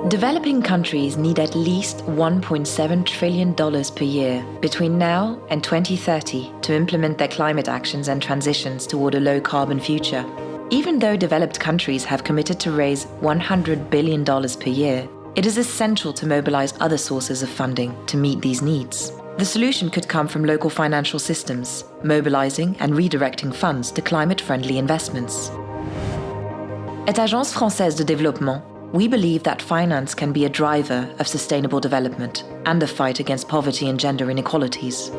Developing countries need at least $1.7 trillion per year between now and 2030 to implement their climate actions and transitions toward a low-carbon future. Even though developed countries have committed to raise $100 billion per year, it is essential to mobilize other sources of funding to meet these needs. The solution could come from local financial systems, mobilizing and redirecting funds to climate-friendly investments. At Agence française de développement, we believe that finance can be a driver of sustainable development and the fight against poverty and gender inequalities.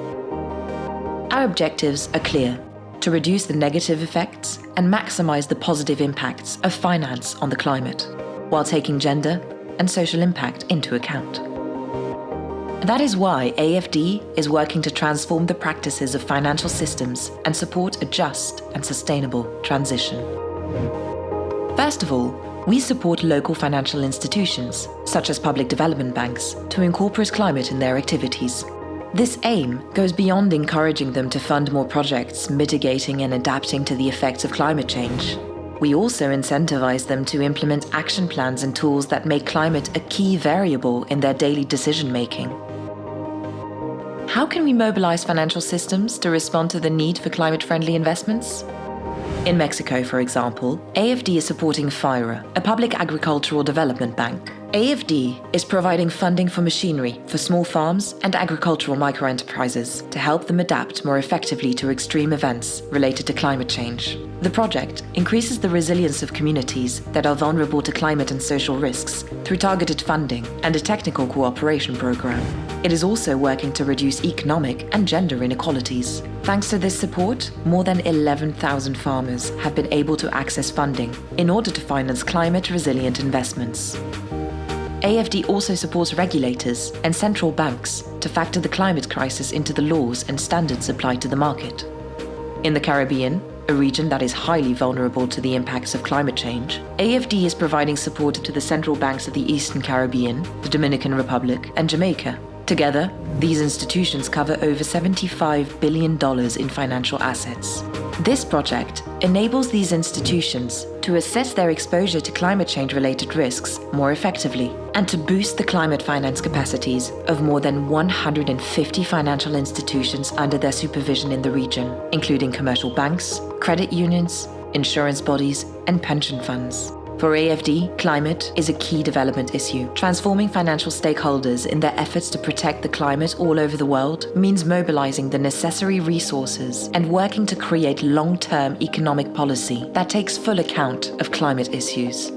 Our objectives are clear: to reduce the negative effects and maximize the positive impacts of finance on the climate, while taking gender and social impact into account. That is why AFD is working to transform the practices of financial systems and support a just and sustainable transition. First of all, we support local financial institutions, such as public development banks, to incorporate climate in their activities. This aim goes beyond encouraging them to fund more projects mitigating and adapting to the effects of climate change. We also incentivize them to implement action plans and tools that make climate a key variable in their daily decision-making. How can we mobilize financial systems to respond to the need for climate-friendly investments? In Mexico, for example, AFD is supporting FIRA, a public agricultural development bank. AFD is providing funding for machinery for small farms and agricultural microenterprises to help them adapt more effectively to extreme events related to climate change. The project increases the resilience of communities that are vulnerable to climate and social risks through targeted funding and a technical cooperation program. It is also working to reduce economic and gender inequalities. Thanks to this support, more than 11,000 farmers have been able to access funding in order to finance climate-resilient investments. AFD also supports regulators and central banks to factor the climate crisis into the laws and standards applied to the market. In the Caribbean, a region that is highly vulnerable to the impacts of climate change, AFD is providing support to the central banks of the Eastern Caribbean, the Dominican Republic, and Jamaica. Together, these institutions cover over $75 billion in financial assets. This project enables these institutions to assess their exposure to climate change-related risks more effectively and to boost the climate finance capacities of more than 150 financial institutions under their supervision in the region, including commercial banks, credit unions, insurance bodies, and pension funds. For AFD, climate is a key development issue. Transforming financial stakeholders in their efforts to protect the climate all over the world means mobilizing the necessary resources and working to create long-term economic policy that takes full account of climate issues.